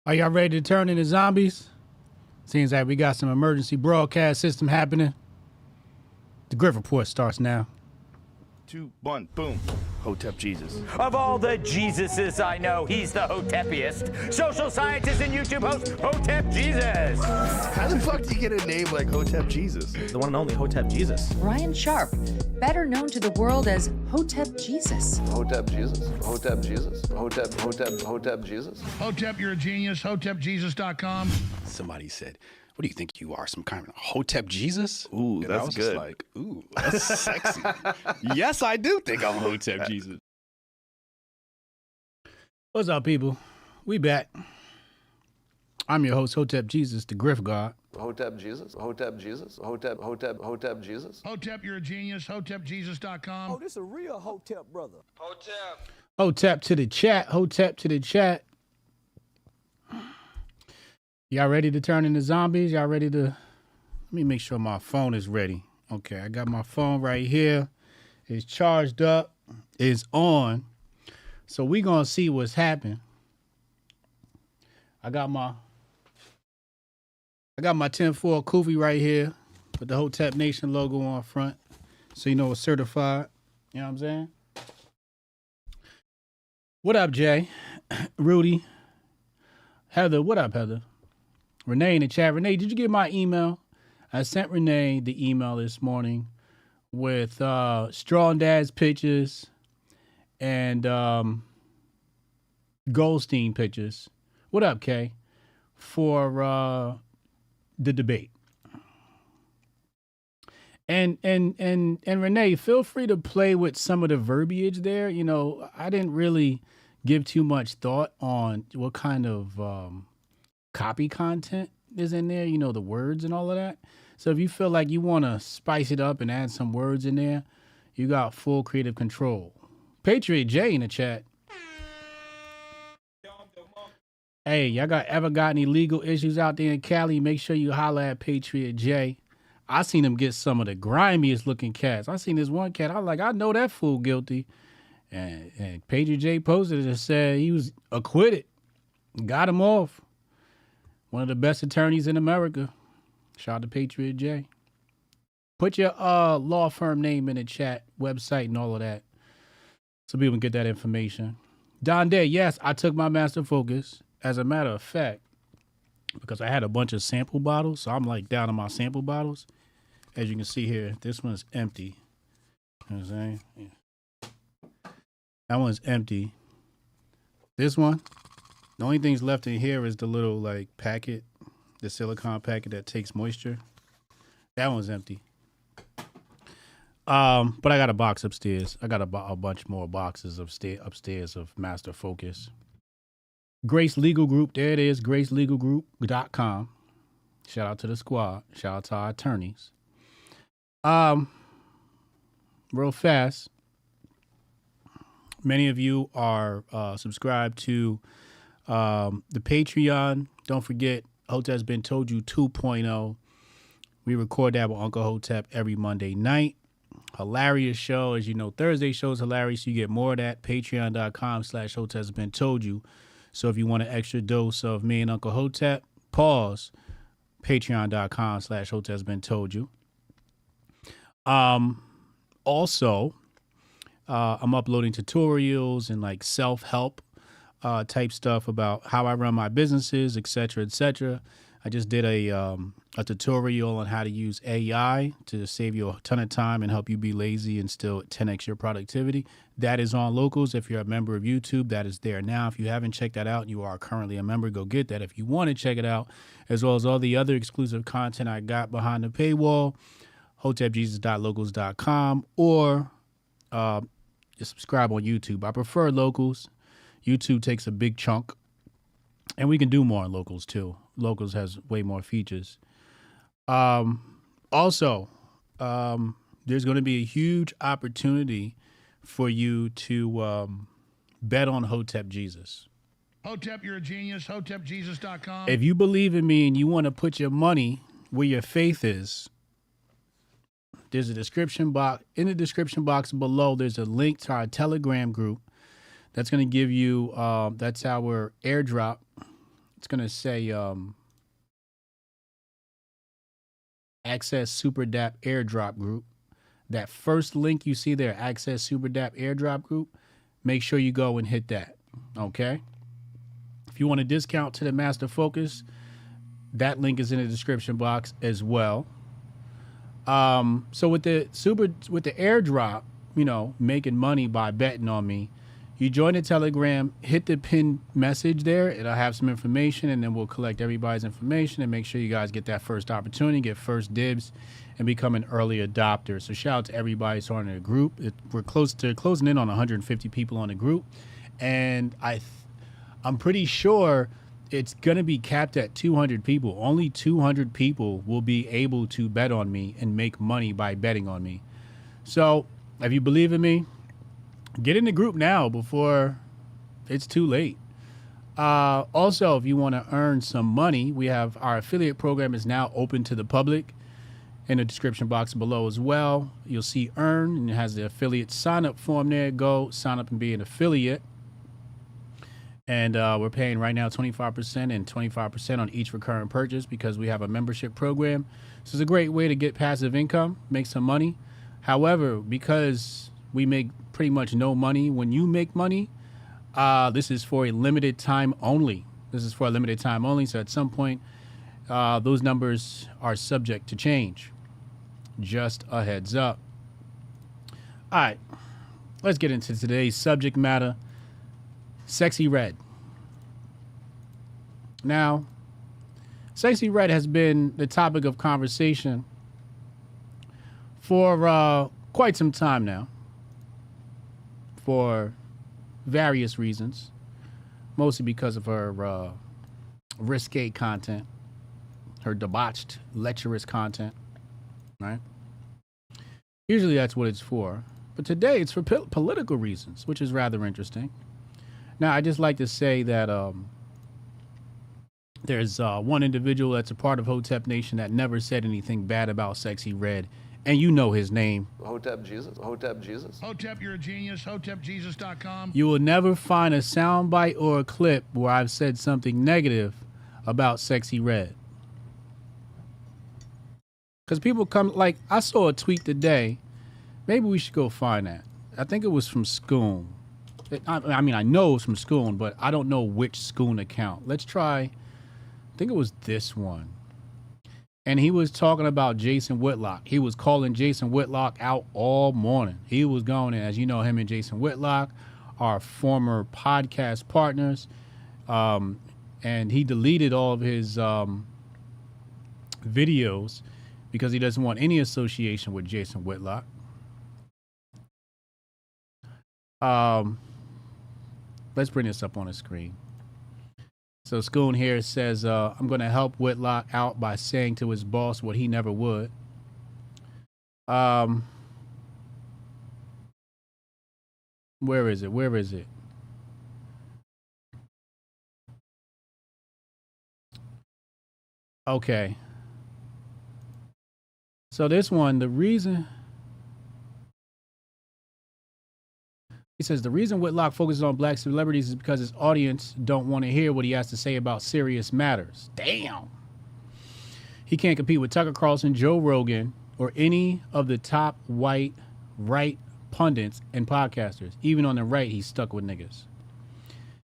Are y'all ready to turn into zombies? Seems like we got some emergency broadcast system happening. The Grift Report starts now. 2, 1, boom. Hotep Jesus. Of all the Jesuses I know, he's the Hotepiest. Social scientist and YouTube host, Hotep Jesus. How the fuck do you get a name like Hotep Jesus? The one and only Hotep Jesus. Ryan Sharp, better known to the world as Hotep Jesus. Hotep Jesus. Hotep Jesus. Hotep Jesus. Hotep, you're a genius. HotepJesus.com. Somebody said, "What do you think you are? Some kind of Hotep Jesus?" Ooh, and that's I was good. Just like, ooh, that's sexy. Yes, I do think I'm Hotep Jesus. What's up, people? We back. I'm your host, Hotep Jesus, the Grift God. Hotep Jesus. Hotep Jesus. Hotep Jesus. Hotep, you're a genius. HotepJesus.com. Oh, this a real Hotep brother. Hotep to the chat. Hotep to the chat. Y'all ready to turn into zombies? Y'all ready to... Let me make sure my phone is ready. Okay, I got my phone right here. It's charged up. It's on. So we gonna see what's happening. I got my tinfoil kufi right here with the Hotep Nation logo on front. So you know it's certified. You know what I'm saying? What up, Jay? Rudy? Heather, what up, Heather? Renee in the chat. Renee, did you get my email? I sent Renee the email this morning with Straw and Dad's pictures and Goldstein pictures. What up, Kay? For the debate. And Renee, feel free to play with some of the verbiage there. You know, I didn't really give too much thought on what kind of copy content is in there, you know, the words and all of that. So if you feel like you want to spice it up and add some words in there, you got full creative control. Patriot J in the chat. Hey, y'all ever got any legal issues out there in Cali? Make sure you holler at Patriot J. I seen him get some of the grimiest looking cats. I seen this one cat. I was like, I know that fool guilty. And Patriot J posted it and said he was acquitted. Got him off. One of the best attorneys in America. Shout out to Patriot J. Put your law firm name in the chat, website, and all of that, so people can get that information. Don Day, yes, I took my master focus. As a matter of fact, because I had a bunch of sample bottles, so I'm like down on my sample bottles. As you can see here, this one's empty. You know what I'm saying? Yeah. That one's empty. This one, the only thing's left in here is the little like packet, the silicone packet that takes moisture. That one's empty. But I got a box upstairs. I got a bunch more boxes upstairs of Master Focus. Grace Legal Group, there it is, gracelegalgroup.com. Shout out to the squad. Shout out to our attorneys. Real fast. Many of you are subscribed to the Patreon. Don't forget, Hotep's Been Told You 2.0. We record that with Uncle Hotep every Monday night. Hilarious show. As you know, Thursday show is hilarious. You get more of that. Patreon.com/Hotep's Been Told You. So if you want an extra dose of me and Uncle Hotep, pause. Patreon.com/Hotep's Been Told You. Also, I'm uploading tutorials and like self-help type stuff about how I run my businesses, etc., etc. I just did a tutorial on how to use AI to save you a ton of time and help you be lazy and still 10x your productivity. That is on Locals. If you're a member of YouTube, that is there now. If you haven't checked that out and you are currently a member, go get that. If you want to check it out, as well as all the other exclusive content I got behind the paywall, hotepjesus.locals.com, or just subscribe on YouTube. I prefer Locals. YouTube takes a big chunk, and we can do more on Locals too. Locals has way more features. Also, there's going to be a huge opportunity for you to bet on Hotep Jesus. Hotep, you're a genius. HotepJesus.com. If you believe in me and you want to put your money where your faith is, there's a description box. In the description box below, there's a link to our Telegram group. That's going to give you, that's our airdrop It's going to say Access Super DAP Airdrop Group. That first link you see there, Access Super DAP Airdrop Group, make sure you go and hit that, okay? If you want a discount to the Master Focus, that link is in the description box as well. So with the airdrop, you know, making money by betting on me, you join the Telegram, hit the pinned message there. It'll have some information, and then we'll collect everybody's information and make sure you guys get that first opportunity, get first dibs, and become an early adopter. So shout out to everybody who's on the group. We're closing in on 150 people on the group, and I'm pretty sure it's going to be capped at 200 people. Only 200 people will be able to bet on me and make money by betting on me. So if you believe in me, get in the group now before it's too late. Also, if you want to earn some money, we have our affiliate program is now open to the public. In the description box below as well, you'll see earn, and it has the affiliate sign up form there. Go sign up and be an affiliate. And we're paying right now 25% and 25% on each recurring purchase because we have a membership program. So it's a great way to get passive income, make some money. However, because we make pretty much no money when you make money, this is for a limited time only. So at some point, those numbers are subject to change. Just a heads up. All right, let's get into today's subject matter. Sexyy Red. Now, Sexyy Red has been the topic of conversation for quite some time now, for various reasons, mostly because of her risque content, her debauched, lecherous content, right? Usually that's what it's for, but today it's for political reasons, which is rather interesting. Now, I just like to say that there's one individual that's a part of Hotep Nation that never said anything bad about Sexyy Red, and you know his name. Hotep Jesus. Hotep Jesus. Hotep, you're a genius. HotepJesus.com. You will never find a soundbite or a clip where I've said something negative about Sexyy Red. Because people come, like, I saw a tweet today. Maybe we should go find that. I think it was from Scoon. I mean, I know it's from Scoon, but I don't know which Scoon account. Let's try. I think it was this one. And he was talking about Jason Whitlock. He was calling Jason Whitlock out all morning. He was going in, as you know, him and Jason Whitlock are former podcast partners. And he deleted all of his videos because he doesn't want any association with Jason Whitlock. Let's bring this up on the screen. So Scoon here says, I'm going to help Whitlock out by saying to his boss what he never would. Where is it? Okay. So this one, the reason... He says the reason Whitlock focuses on black celebrities is because his audience don't want to hear what he has to say about serious matters. Damn. He can't compete with Tucker Carlson, Joe Rogan, or any of the top white right pundits and podcasters. Even on the right, he's stuck with niggas.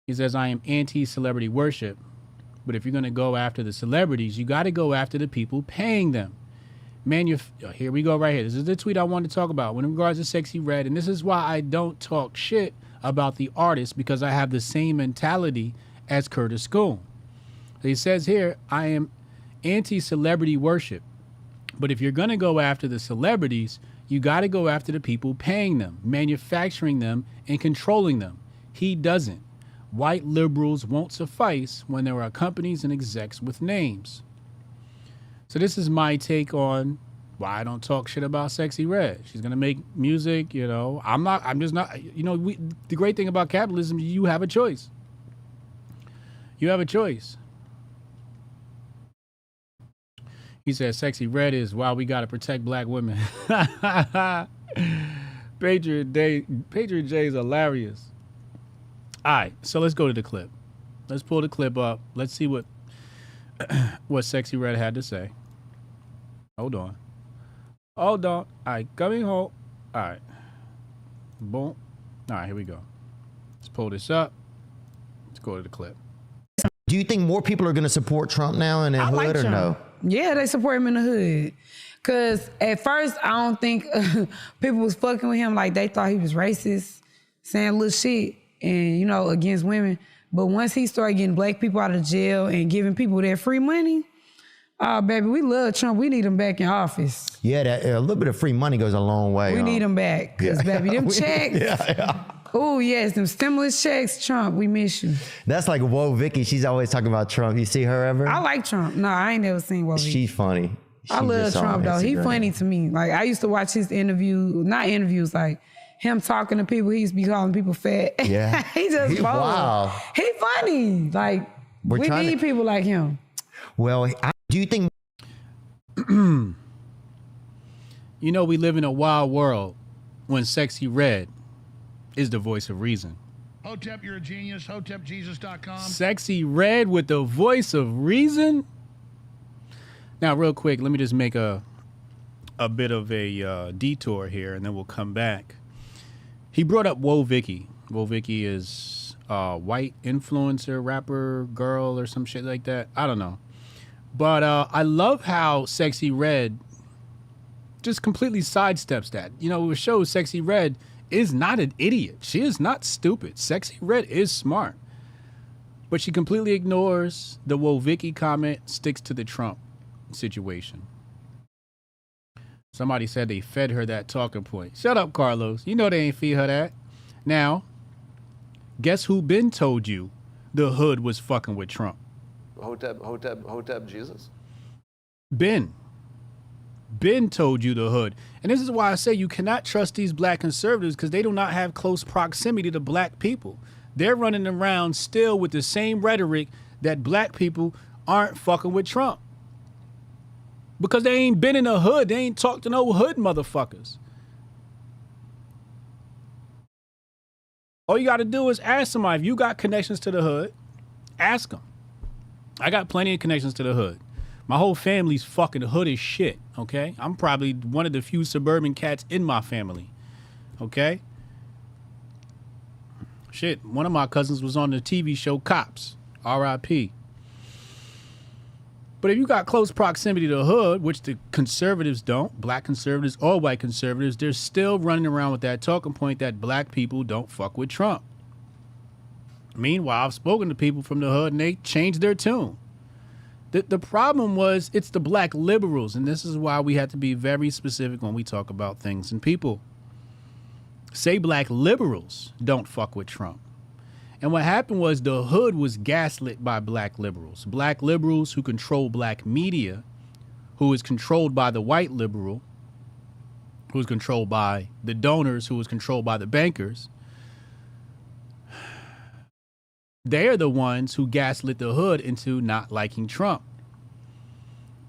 He says, I am anti-celebrity worship, but if you're going to go after the celebrities, you got to go after the people paying them. Here we go right here. This is the tweet I wanted to talk about when in regards to Sexyy Red. And this is why I don't talk shit about the artist, because I have the same mentality as Curtis Scoon. He says here, I am anti-celebrity worship. But if you're going to go after the celebrities, you got to go after the people paying them, manufacturing them, and controlling them. He doesn't. White liberals won't suffice when there are companies and execs with names. So this is my take on why I don't talk shit about Sexyy Red. She's going to make music, you know. I'm just not, you know, the great thing about capitalism, you have a choice. You have a choice. He says Sexyy Red is why we got to protect black women. Patriot J is hilarious. All right, so let's go to the clip. Let's pull the clip up. Let's see what Sexyy Red had to say. Hold on. Hold on. All right, coming home. All right. Boom. All right, here we go. Let's pull this up. Let's go to the clip. Do you think more people are going to support Trump now in the hood like or Trump. no? Yeah, they support him in the hood. Because at first, I don't think people was fucking with him like they thought he was racist, saying little shit, and, you know, against women. But once he started getting black people out of jail and giving people their free money, oh, baby, we love Trump. We need him back in office. Yeah, a little bit of free money goes a long way. We need him back. Because, baby, them checks. Oh, yes, them stimulus checks, Trump, we miss you. That's like Whoa Vicky. She's always talking about Trump. You see her ever? I like Trump. No, I ain't never seen Whoa Vicky. She's funny. I love Trump, though. He funny to me. Like, I used to watch his not interviews, like him talking to people. He used to be calling people fat. Yeah. He just bold. Wow. He funny. Like, we need people like him. Well, do you think... You know, we live in a wild world when Sexyy Red is the voice of reason. Hotep, you're a genius. HotepJesus.com. Sexyy Red with the voice of reason. Now, real quick, let me just make a bit of a detour here, and then we'll come back. He brought up Whoa Vicky. Whoa Vicky is a white influencer, rapper, girl, or some shit like that. I don't know. But I love how Sexyy Red just completely sidesteps that. You know, it shows Sexyy Red is not an idiot. She is not stupid. Sexyy Red is smart. But she completely ignores the Whoa Vicky comment, sticks to the Trump situation. Somebody said they fed her that talking point. Shut up, Carlos. You know they ain't feed her that. Now, guess who been told you the hood was fucking with Trump? Hotep Jesus. Ben told you the hood. And this is why I say you cannot trust these black conservatives, because they do not have close proximity to black people. They're running around still with the same rhetoric that black people aren't fucking with Trump. Because they ain't been in the hood. They ain't talked to no hood motherfuckers. All you got to do is ask somebody. If you got connections to the hood, ask them. I got plenty of connections to the hood. My whole family's fucking hood as shit, okay? I'm probably one of the few suburban cats in my family, okay? Shit, one of my cousins was on the TV show Cops, R.I.P. But if you got close proximity to the hood, which the conservatives don't, black conservatives or white conservatives, they're still running around with that talking point that black people don't fuck with Trump. Meanwhile, I've spoken to people from the hood and they changed their tune. The problem was it's the black liberals, and this is why we have to be very specific when we talk about things and people. Say black liberals don't fuck with Trump. And what happened was the hood was gaslit by black liberals who control black media, who is controlled by the white liberal, who is controlled by the donors, who is controlled by the bankers. They're the ones who gaslit the hood into not liking Trump.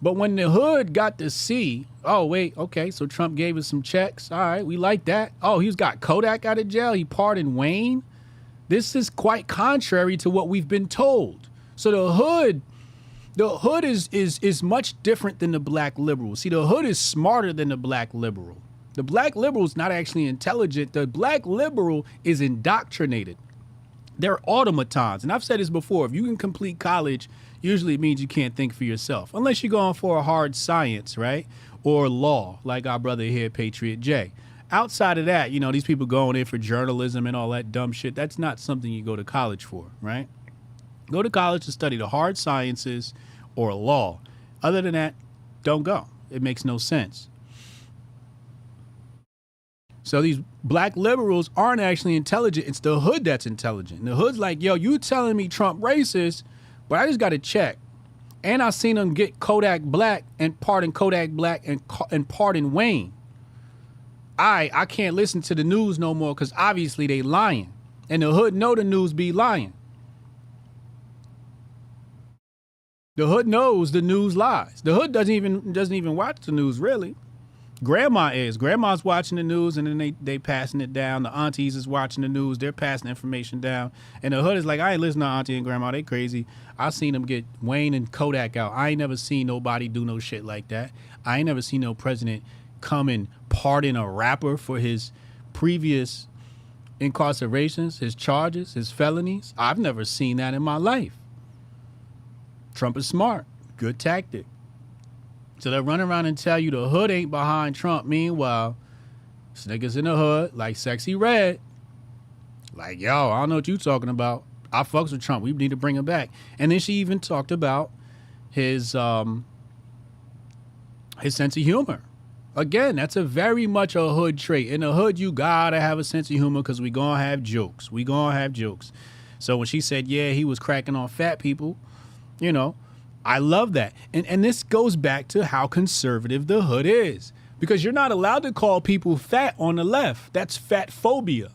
But when the hood got to see, oh, wait, okay, so Trump gave us some checks. All right, we like that. Oh, he's got Kodak out of jail. He pardoned Wayne. This is quite contrary to what we've been told. So the hood is much different than the black liberal. See, the hood is smarter than the black liberal. The black liberal is not actually intelligent. The black liberal is indoctrinated. They're automatons. And I've said this before. If you can complete college, usually it means you can't think for yourself. Unless you're going for a hard science, right? Or law, like our brother here, Patriot J. Outside of that, you know, these people going in for journalism and all that dumb shit. That's not something you go to college for, right? Go to college to study the hard sciences or law. Other than that, don't go. It makes no sense. So these black liberals aren't actually intelligent. It's the hood that's intelligent. And the hood's like, yo, you telling me Trump racist, but I just got to check. And I seen them get Kodak Black and pardon Kodak Black and pardon Wayne. I can't listen to the news no more because obviously they lying. And the hood know the news be lying. The hood knows the news lies. The hood doesn't even watch the news, really. Grandma is. Grandma's watching the news, and then they passing it down. The aunties is watching the news. They're passing information down. And the hood is like, I ain't listening to auntie and grandma. They crazy. I seen them get Wayne and Kodak out. I ain't never seen nobody do no shit like that. I ain't never seen no president come and pardon a rapper for his previous incarcerations, his charges, his felonies. I've never seen that in my life. Trump is smart. Good tactic. So they'll run around and tell you the hood ain't behind Trump. Meanwhile, this niggas in the hood, like Sexyy Red, like, yo, I don't know what you talking about. I fucks with Trump. We need to bring him back. And then she even talked about his sense of humor. Again, that's a very much a hood trait. In the hood, you gotta have a sense of humor because we gonna have jokes. We gonna have jokes. So when she said, yeah, he was cracking on fat people, you know, I love that. And this goes back to how conservative the hood is. Because you're not allowed to call people fat on the left. That's fat phobia.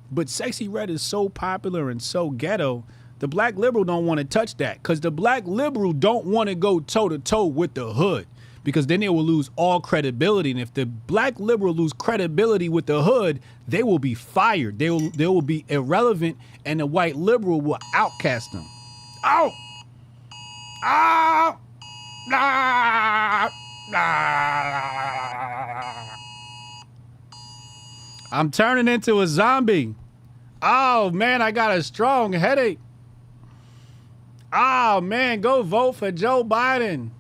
But Sexyy Red is so popular and so ghetto, the black liberal don't want to touch that. Because the black liberal don't want to go toe-to-toe with the hood. Because then they will lose all credibility. And if the black liberal lose credibility with the hood, they will be fired. They will be irrelevant, and the white liberal will outcast them. Oh! Ah! Ah! Ah! I'm turning into a zombie. Oh, man, I got a strong headache. Oh, man, go vote for Joe Biden.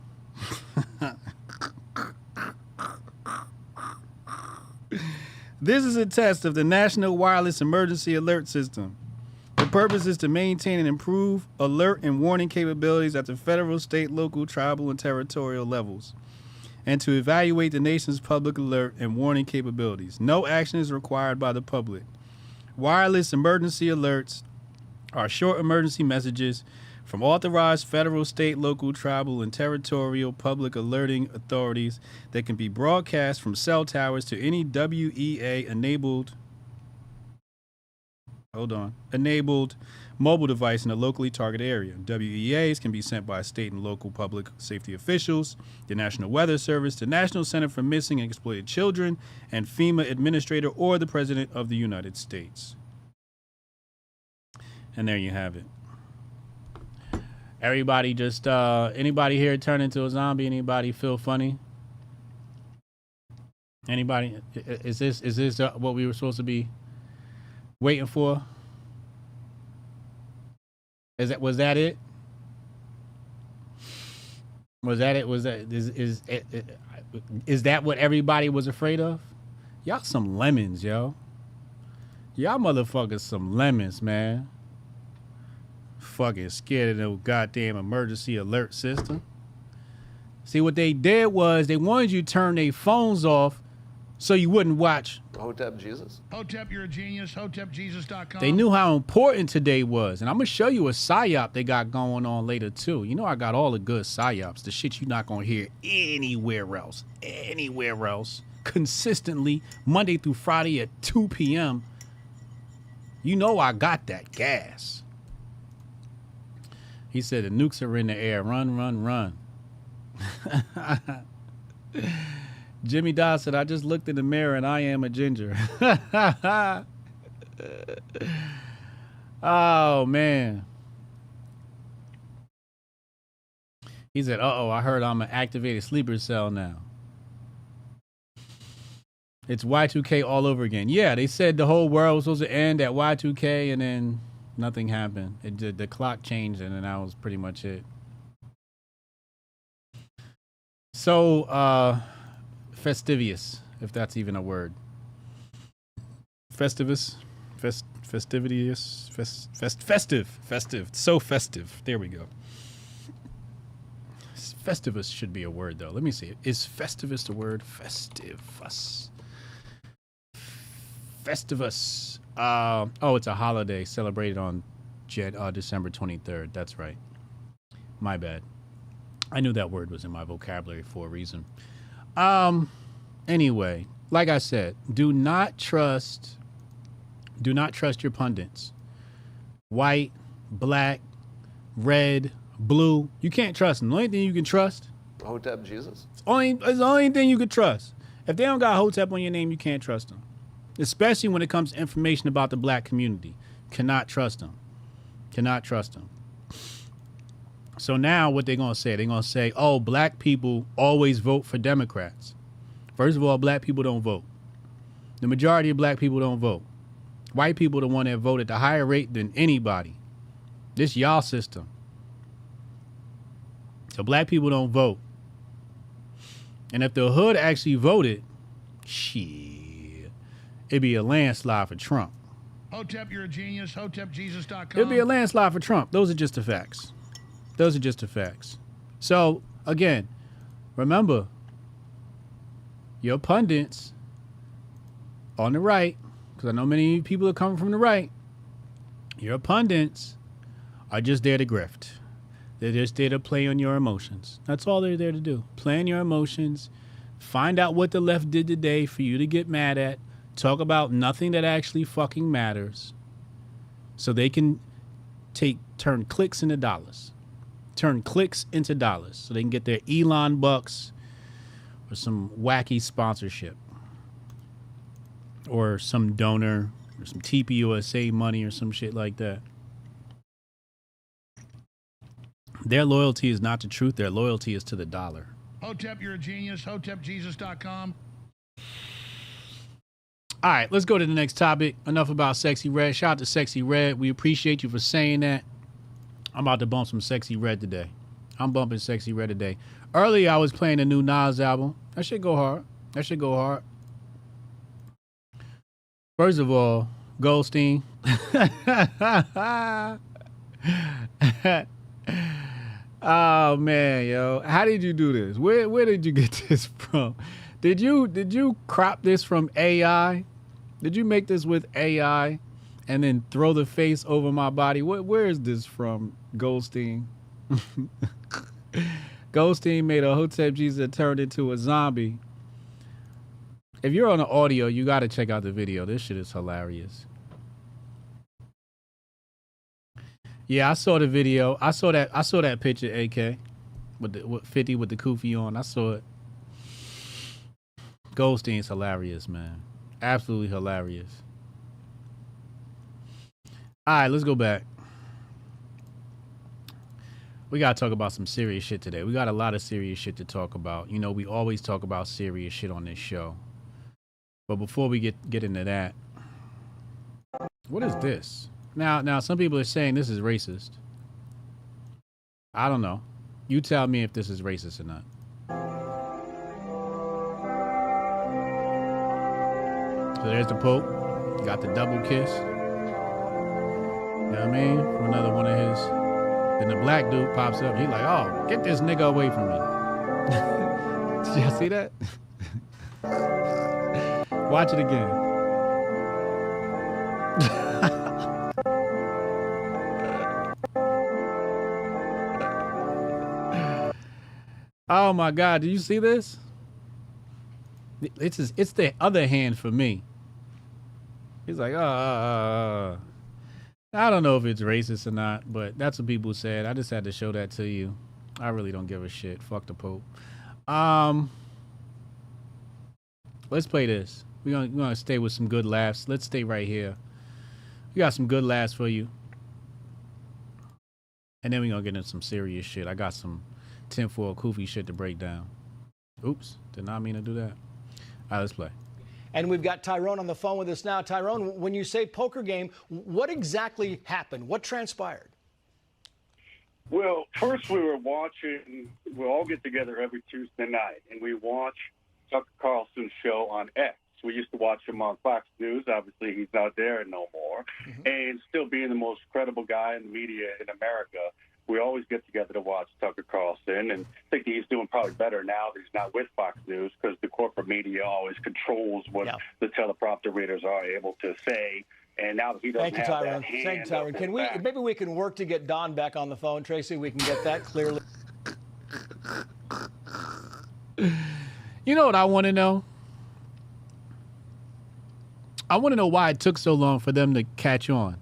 This is a test of the National Wireless Emergency Alert System. The purpose is to maintain and improve alert and warning capabilities at the federal, state, local, tribal, and territorial levels, and to evaluate the nation's public alert and warning capabilities. No action is required by the public. Wireless emergency alerts are short emergency messages from authorized federal, state, local, tribal, and territorial public alerting authorities that can be broadcast from cell towers to any WEA-enabled mobile device in a locally targeted area. WEAs can be sent by state and local public safety officials, the National Weather Service, the National Center for Missing and Exploited Children, and FEMA administrator or the President of the United States. And there you have it. Everybody just, anybody here turn into a zombie? Anybody feel funny? Anybody? Is this what we were supposed to be waiting for? Was that it? Is that what everybody was afraid of? Y'all some lemons, yo. Y'all motherfuckers some lemons, man. Fucking scared of no goddamn emergency alert system. See, what they did was they wanted you to turn their phones off so you wouldn't watch. Hotep Jesus. Hotep, you're a genius. HotepJesus.com. They knew how important today was. And I'm going to show you a psyop they got going on later, too. You know, I got all the good psyops, the shit you're not going to hear anywhere else. Anywhere else. Consistently, Monday through Friday at 2 p.m. You know I got that gas. He said the nukes are in the air. Run, run, run. Jimmy Dodd said, I just looked in the mirror and I am a ginger. Oh, man. He said, uh-oh, I heard I'm an activated sleeper cell now. It's Y2K all over again. Yeah, they said the whole world was supposed to end at Y2K and then nothing happened. It did, the clock changed and then that was pretty much it. So, Festivious, if that's even a word. Festive. So festive. There we go. Festivus should be a word, though. Let me see. Is Festivus a word? Festivus. Oh, it's a holiday celebrated on December 23rd. That's right. My bad. I knew that word was in my vocabulary for a reason. Anyway, like I said, do not trust your pundits. White, black, red, blue. You can't trust them. The only thing you can trust Hotep Jesus? It's the only thing you could trust. If they don't got Hotep on your name, you can't trust them. Especially when it comes to information about the black community. Cannot trust them. Cannot trust them. So now what they're going to say? They're going to say, oh, black people always vote for Democrats. First of all, black people don't vote. The majority of black people don't vote. White people are the one that vote at the higher rate than anybody. This y'all system. So black people don't vote. And if the hood actually voted, shit, it'd be a landslide for Trump. Hotep, you're a genius. HotepJesus.com. It'd be a landslide for Trump. Those are just the facts. Those are just the facts. So, again, remember, your pundits on the right, because I know many people are coming from the right, your pundits are just there to grift. They're just there to play on your emotions. That's all they're there to do. Play on your emotions. Find out what the left did today for you to get mad at. Talk about nothing that actually fucking matters. So they can turn clicks into dollars. Turn clicks into dollars. So they can get their Elon bucks or some wacky sponsorship. Or some donor or some TPUSA money or some shit like that. Their loyalty is not to truth. Their loyalty is to the dollar. Hotep, you're a genius. HotepJesus.com. All right, let's go to the next topic. Enough about Sexyy Red. Shout out to Sexyy Red. We appreciate you for saying that. I'm about to bump some Sexyy Red today. I'm bumping Sexyy Red today. Earlier, I was playing the new Nas album. That should go hard. That should go hard. First of all, Goldstein. Oh man, yo, how did you do this? Where did you get this from? Did you crop this from AI? Did you make this with AI and then throw the face over my body? Where is this from, Goldstein? Goldstein made a Hotep Jesus that turned into a zombie. If you're on the audio, you got to check out the video. This shit is hilarious. Yeah, I saw the video. I saw that picture, AK, with 50 with the kufi on. I saw it. Goldstein's hilarious, man. Absolutely hilarious. All right, let's go back. We got to talk about some serious shit today. We got a lot of serious shit to talk about. You know, we always talk about serious shit on this show. But before we get into that, what is this? Now, some people are saying this is racist. I don't know. You tell me if this is racist or not. So there's the Pope. Got the double kiss. You know what I mean? From another one of his. Then the black dude pops up. He's like, oh, get this nigga away from me. Did y'all see that? Watch it again. Oh my God, did you see this? It's the other hand for me. He's like, I don't know if it's racist or not, but that's what people said. I just had to show that to you. I really don't give a shit. Fuck the Pope. Let's play this. We're gonna stay with some good laughs. Let's stay right here. We got some good laughs for you. And then we're gonna get into some serious shit. I got some tinfoil kufi shit to break down. Oops, did not mean to do that. All right, let's play. And we've got Tyrone on the phone with us now. Tyrone, when you say poker game, what exactly happened? What transpired? Well, first we were watching, we all get together every Tuesday night, and we watch Tucker Carlson's show on X. We used to watch him on Fox News. Obviously, he's not there no more. And still being the most credible guy in the media in America, we always get together to watch Tucker Carlson, and I think he's doing probably better now that he's not with Fox News because the corporate media always controls what the teleprompter readers are able to say. And now that he doesn't have that hand. Thank you, Tyrone. Can we maybe we can work to get Don back on the phone, Tracy? We can get that clearly. You know what I want to know? I want to know why it took so long for them to catch on.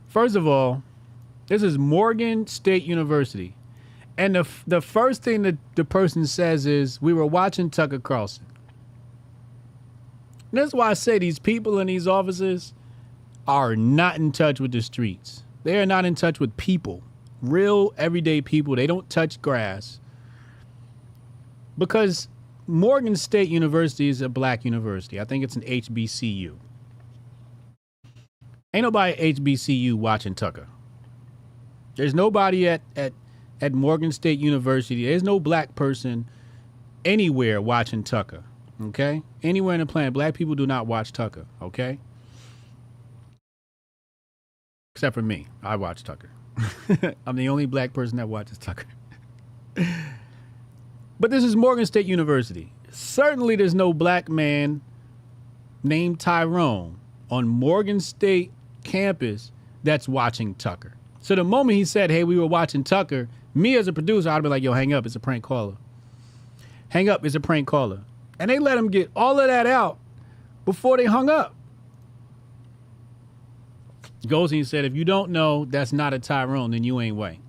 First of all, this is Morgan State University. And the first thing that the person says is, we were watching Tucker Carlson. And that's why I say these people in these offices are not in touch with the streets. They are not in touch with people, real everyday people. They don't touch grass. Because Morgan State University is a black university. I think it's an HBCU. Ain't nobody at HBCU watching Tucker. There's nobody at Morgan State University. There's no black person anywhere watching Tucker. Okay? Anywhere in the planet, black people do not watch Tucker. Okay? Except for me. I watch Tucker. I'm the only black person that watches Tucker. But this is Morgan State University. Certainly there's no black man named Tyrone on Morgan State campus that's watching Tucker. So the moment he said, hey, we were watching Tucker, me as a producer, I'd be like, yo, hang up. It's a prank caller. Hang up. It's a prank caller. And they let him get all of that out before they hung up. Goes and he said, if you don't know that's not a Tyrone, then you ain't white.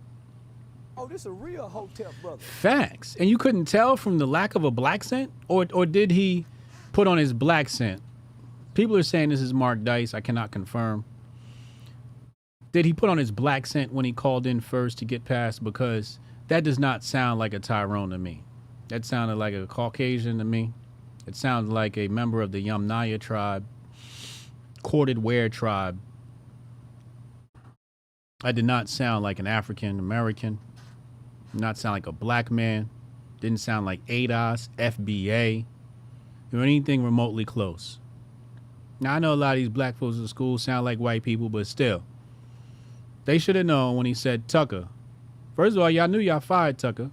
Oh, this a real Hotep brother. Facts. And you couldn't tell from the lack of a black scent? Or did he put on his black scent? People are saying this is Mark Dice. I cannot confirm. Did he put on his black scent when he called in first to get past? Because that does not sound like a Tyrone to me. That sounded like a Caucasian to me. It sounded like a member of the Yamnaya tribe, corded ware tribe. I did not sound like an African American. Did not sound like a black man. Didn't sound like ADOS, FBA, or anything remotely close. Now, I know a lot of these black folks in school sound like white people, but still. They should have known when he said Tucker. First of all, y'all knew y'all fired Tucker.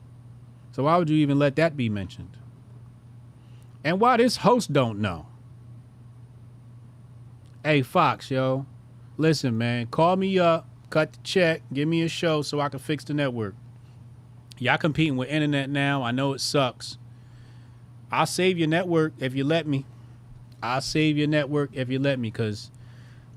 So why would you even let that be mentioned? And why this host don't know? Hey, Fox, yo. Listen, man, call me up, cut the check, give me a show so I can fix the network. Y'all competing with internet now. I know it sucks. I'll save your network if you let me. I'll save your network if you let me, because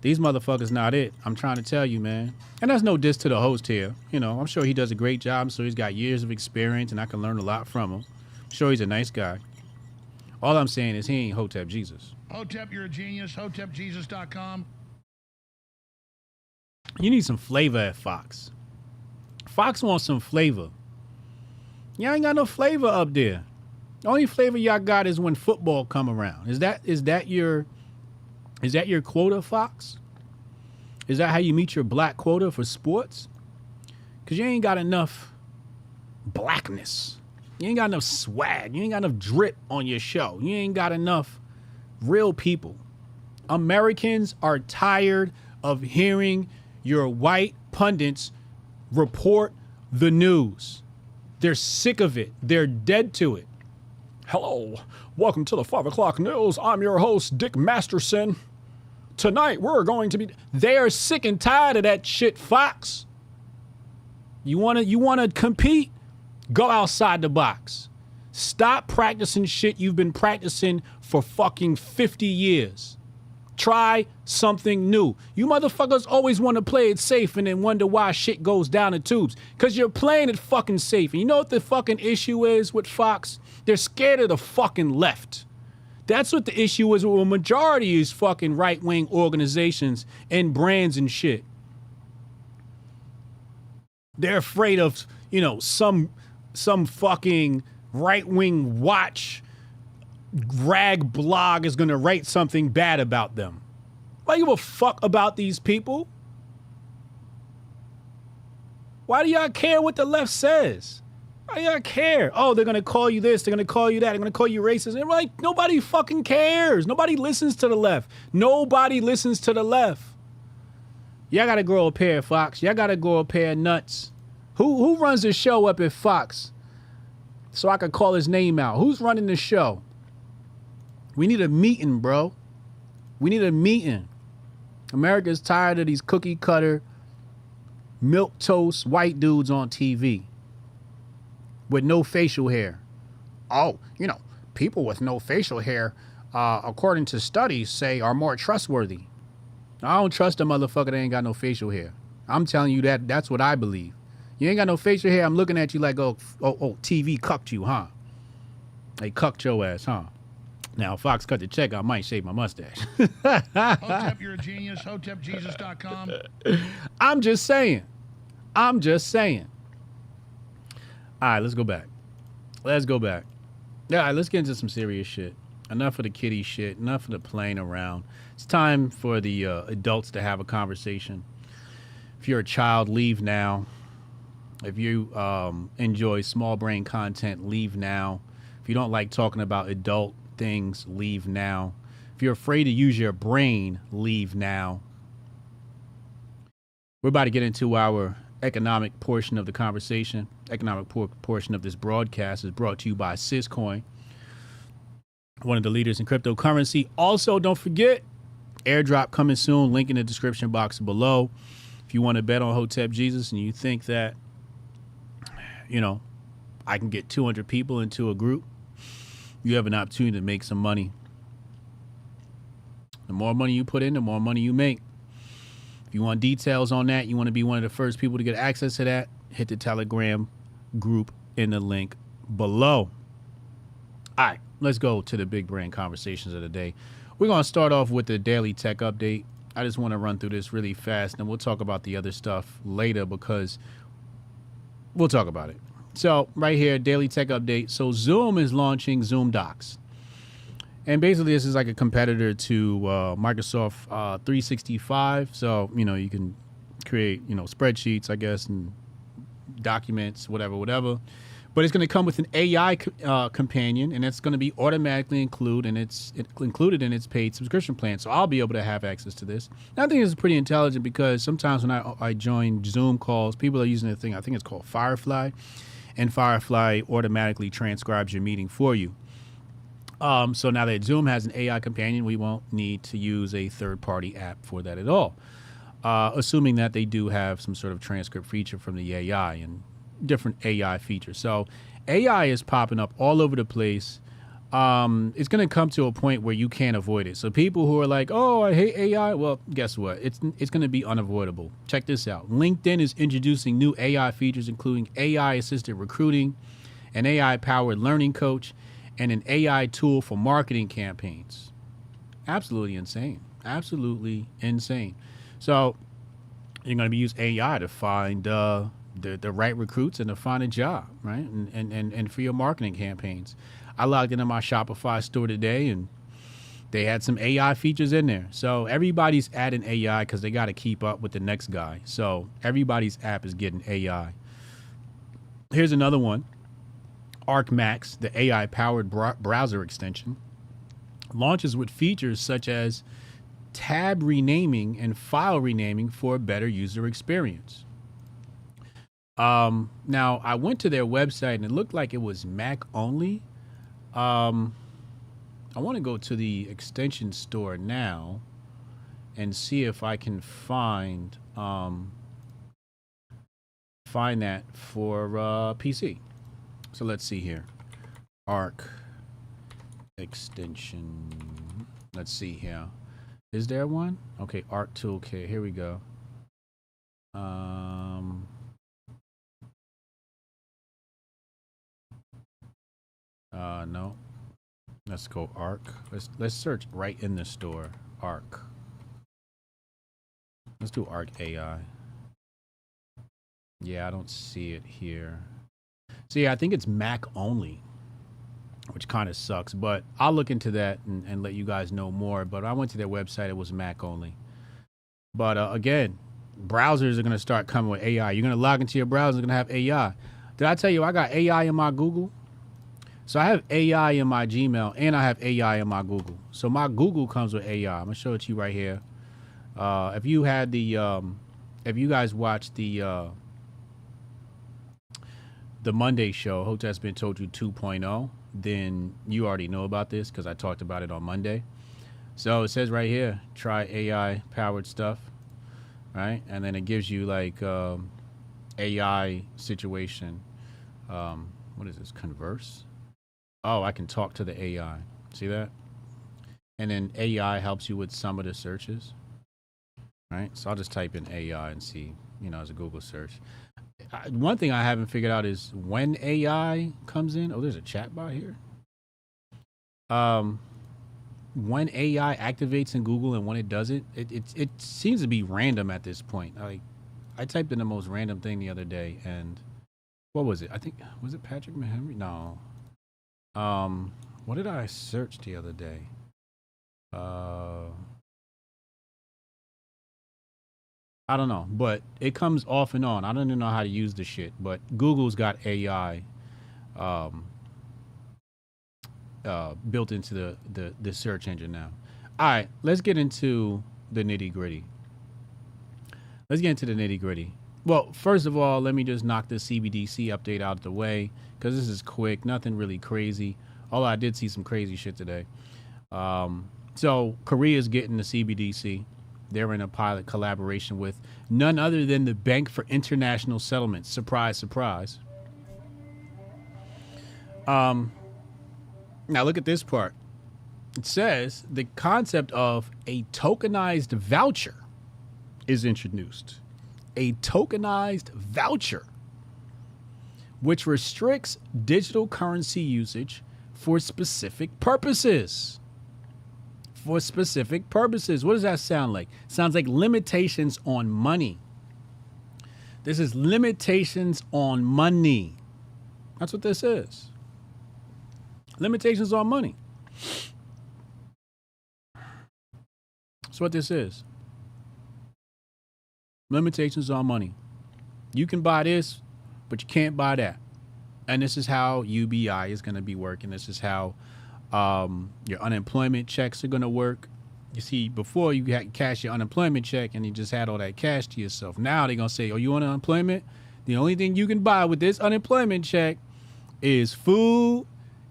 these motherfuckers not it. I'm trying to tell you, man. And that's no diss to the host here. You know, I'm sure he does a great job. I'm sure he's got years of experience and I can learn a lot from him. I'm sure he's a nice guy. All I'm saying is he ain't Hotep Jesus. Hotep, you're a genius. HotepJesus.com. You need some flavor at Fox. Fox wants some flavor. Y'all ain't got no flavor up there. The only flavor y'all got is when football come around. Is that your quota, Fox? Is that how you meet your black quota for sports? Because you ain't got enough blackness. You ain't got enough swag. You ain't got enough drip on your show. You ain't got enough real people. Americans are tired of hearing your white pundits report the news. They're sick of it. They're dead to it. Hello, welcome to the 5 o'clock news. I'm your host, Dick Masterson. Tonight, we're going to be... They are sick and tired of that shit, Fox. You wanna compete? Go outside the box. Stop practicing shit you've been practicing for fucking 50 years. Try something new. You motherfuckers always want to play it safe and then wonder why shit goes down the tubes. Because you're playing it fucking safe. And you know what the fucking issue is with Fox? They're scared of the fucking left. That's what the issue is with a majority of these fucking right-wing organizations and brands and shit. They're afraid of, you know, some fucking right-wing watch rag blog is going to write something bad about them. Why you give a fuck about these people? Why do y'all care what the left says? Why do y'all care? Oh, they're going to call you this, they're going to call you that, they're going to call you racist. And like, nobody fucking cares. Nobody listens to the left. Nobody listens to the left. Y'all got to grow a pair of Fox. Y'all got to grow a pair of nuts. Who runs the show up at Fox? So I could call his name out. Who's running the show? We need a meeting, bro. We need a meeting. America's tired of these cookie cutter, milquetoast white dudes on TV with no facial hair. Oh, you know, people with no facial hair, according to studies, say are more trustworthy. I don't trust a motherfucker that ain't got no facial hair. I'm telling you that's what I believe. You ain't got no facial hair. I'm looking at you like, oh, TV cucked you, huh? They cucked your ass, huh? Now, if Fox cut the check, I might shave my mustache. Hotep, you're a genius. HotepJesus.com. I'm just saying. All right, let's go back. All right, let's get into some serious shit. Enough of the kiddie shit. Enough of the playing around. It's time for the adults to have a conversation. If you're a child, leave now. If you enjoy small brain content, leave now. If you don't like talking about adult things, leave now. If you're afraid to use your brain, leave now. We're about to get into our economic portion of the conversation. Economic portion of this broadcast is brought to you by Syscoin, one of the leaders in cryptocurrency. Also, don't forget, airdrop coming soon. Link in the description box below. If you want to bet on Hotep Jesus and you think that, I can get 200 people into a group, you have an opportunity to make some money. The more money you put in, the more money you make. If you want details on that, you want to be one of the first people to get access to that, hit the Telegram group in the link below. All right, let's go to the big brain conversations of the day. We're going to start off with the daily tech update. I just want to run through this really fast, and we'll talk about the other stuff later because we'll talk about it. So right here, daily tech update. So Zoom is launching Zoom Docs. And basically this is like a competitor to Microsoft 365. So, you can create, spreadsheets, I guess, and documents, whatever. But it's going to come with an AI companion, and it's going to be automatically included in its paid subscription plan. So I'll be able to have access to this. And I think this is pretty intelligent because sometimes when I join Zoom calls, people are using a thing, I think it's called Firefly, and Firefly automatically transcribes your meeting for you. So now that Zoom has an AI companion, we won't need to use a third-party app for that at all, assuming that they do have some sort of transcript feature from the AI and different AI features. So AI is popping up all over the place. It's going to come to a point where you can't avoid it. So people who are like, oh, I hate AI, well, guess what? It's going to be unavoidable. Check this out. LinkedIn is introducing new AI features, including AI-assisted recruiting, an AI-powered learning coach, and an AI tool for marketing campaigns. Absolutely insane. So you're going to use AI to find the right recruits and to find a job, right? And for your marketing campaigns. I logged into my Shopify store today and they had some AI features in there. So everybody's adding AI because they got to keep up with the next guy. So everybody's app is getting AI. Here's another one. ArcMax, the AI-powered browser extension, launches with features such as tab renaming and file renaming for a better user experience. Now, I went to their website and it looked like it was Mac only. I want to go to the extension store now and see if I can find that for PC. So let's see here. Arc extension. Let's see here. Is there one? Okay, Arc Toolkit. Here we go. No. Let's go Arc. Let's search right in the store. Arc. Let's do Arc AI. Yeah, I don't see it here. So yeah, I think it's Mac only, which kind of sucks, but I'll look into that and let you guys know more. But I went to their website, it was Mac only. But again, browsers are going to start coming with AI. You're going to log into your browser, it's going to have AI. Did I tell you I got AI in my Google? So I have AI in my Gmail and I have AI in my Google. So my Google comes with AI. I'm going to show it to you right here. If you had the, if you guys watched the Monday show, Hotep's Been Told You 2.0, then you already know about this because I talked about it on Monday. So it says right here, try AI powered stuff, right? And then it gives you like AI situation. What is this? Converse? Oh, I can talk to the AI. See that? And then AI helps you with some of the searches, right? So I'll just type in AI and see, you know, as a Google search. One thing I haven't figured out is when AI comes in. Oh, there's a chat bot here. When AI activates in Google and when it doesn't, it seems to be random at this point. Like, I typed in the most random thing the other day, and what was it? I think, was it Patrick McHenry? No. What did I search the other day? I don't know, but it comes off and on. I don't even know how to use the shit, but Google's got AI built into the search engine now. All right, let's get into the nitty gritty. Well, first of all, let me just knock the CBDC update out of the way, because this is quick, nothing really crazy. Although I did see some crazy shit today. So Korea's getting the CBDC. They're in a pilot collaboration with none other than the Bank for International Settlements. Surprise, surprise. Now look at this part. It says the concept of a tokenized voucher is introduced. A tokenized voucher, which restricts digital currency usage for specific purposes. For specific purposes. What does that sound like? Sounds like limitations on money. This is limitations on money. That's what this is. Limitations on money. That's what this is. Limitations on money. You can buy this, but you can't buy that. And this is how UBI is going to be working. This is how your unemployment checks are going to work. You see, before you had cash your unemployment check and you just had all that cash to yourself. Now they're going to say, oh, you want unemployment? The only thing you can buy with this unemployment check is food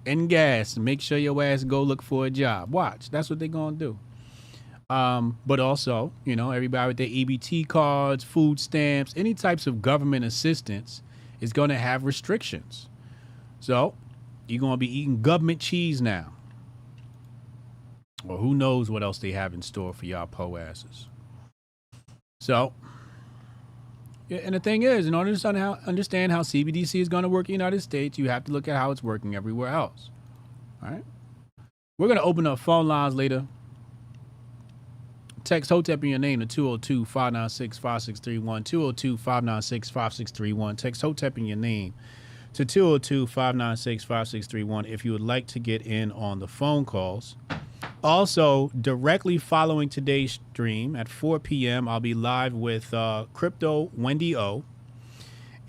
and gas. Make sure your ass go look for a job. Watch. That's what they're going to do. But also, you know, everybody with their EBT cards, food stamps, any types of government assistance is going to have restrictions. So you're going to be eating government cheese now. Or who knows what else they have in store for y'all po asses. So, yeah, and the thing is, in order to understand how CBDC is going to work in the United States, you have to look at how it's working everywhere else. All right? We're going to open up phone lines later. Text Hotep in your name to 202-596-5631. 202-596-5631. Text Hotep in your name to 202-596-5631 if you would like to get in on the phone calls. Also, directly following today's stream at 4 p.m., I'll be live with Crypto Wendy O.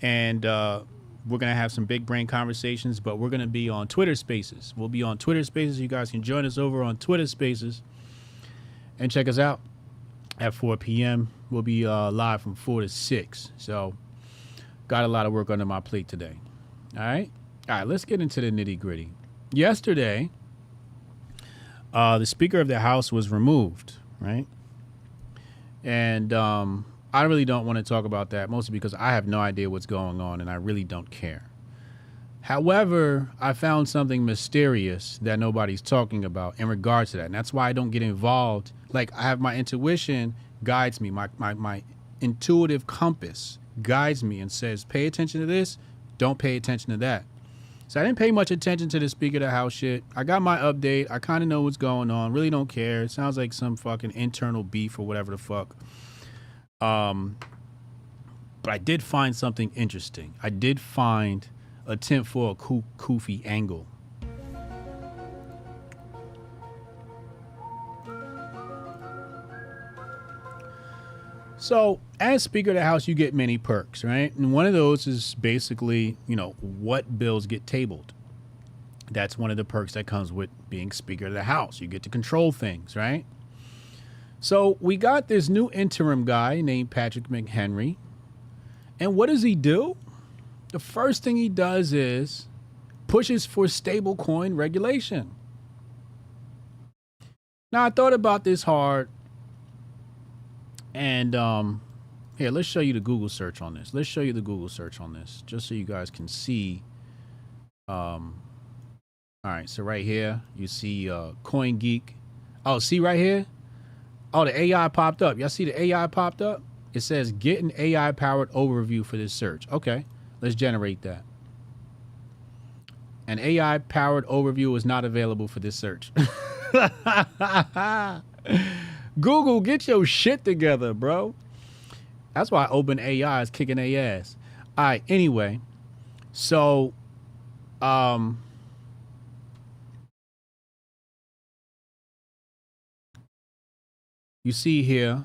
And we're going to have some big brain conversations, but we're going to be on Twitter Spaces. We'll be on Twitter Spaces. You guys can join us over on Twitter Spaces and check us out at 4 p.m. We'll be live from 4 to 6. So got a lot of work under my plate today. All right, let's get into the nitty gritty. Yesterday, the Speaker of the House was removed, right? And I really don't want to talk about that, mostly because I have no idea what's going on and I really don't care. However, I found something mysterious that nobody's talking about in regards to that. And that's why I don't get involved. Like, I have my intuition guides me. My intuitive compass guides me and says, pay attention to this. Don't pay attention to that. So I didn't pay much attention to the Speaker of the House shit. I got my update. I kind of know what's going on. Really don't care. It sounds like some fucking internal beef or whatever the fuck. But I did find something interesting. I did find attempt for a koofy angle. So as Speaker of the House, you get many perks, right? And one of those is basically, you know, what bills get tabled. That's one of the perks that comes with being Speaker of the House. You get to control things, right? So we got this new interim guy named Patrick McHenry. And what does he do? The first thing he does is pushes for stablecoin regulation. Now, I thought about this hard. And here, let's show you the Google search on this. Let's show you the Google search on this, just so you guys can see. All right, so right here, you see CoinGeek. Oh, see right here? Oh, the AI popped up. Y'all see the AI popped up? It says get an AI powered overview for this search. Okay, let's generate that. An AI powered overview is not available for this search. Google, get your shit together, bro. That's why OpenAI is kicking their ass. All right, anyway. So, you see here,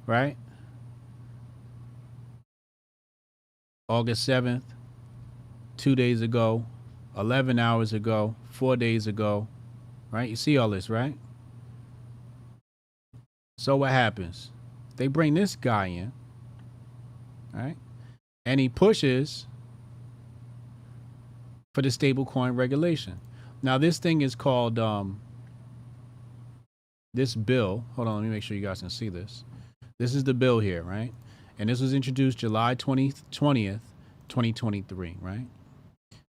right? August 7th, 2 days ago, 11 hours ago, 4 days ago, right? You see all this, right? So what happens? They bring this guy in, right? And he pushes for the stablecoin regulation. Now, this thing is called, this bill. Hold on, let me make sure you guys can see this. This is the bill here, right? And this was introduced July 20th, 2023, right?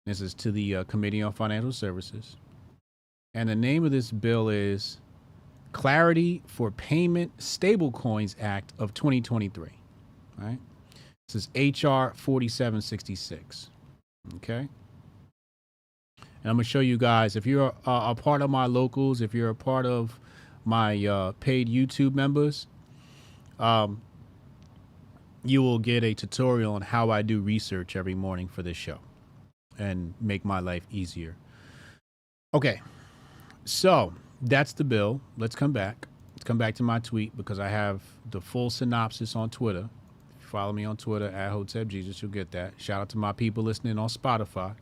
This is to the Committee on Financial Services. And the name of this bill is Clarity for Payment Stablecoins Act of 2023, right? This is HR 4766, okay? And I'm going to show you guys, if you're a part of my locals, if you're a part of my paid YouTube members, you will get a tutorial on how I do research every morning for this show and make my life easier. Okay, so that's the bill. Let's come back. Let's come back to my tweet because I have the full synopsis on Twitter. If you follow me on Twitter at Hotep Jesus, you'll get that. Shout out to my people listening on Spotify.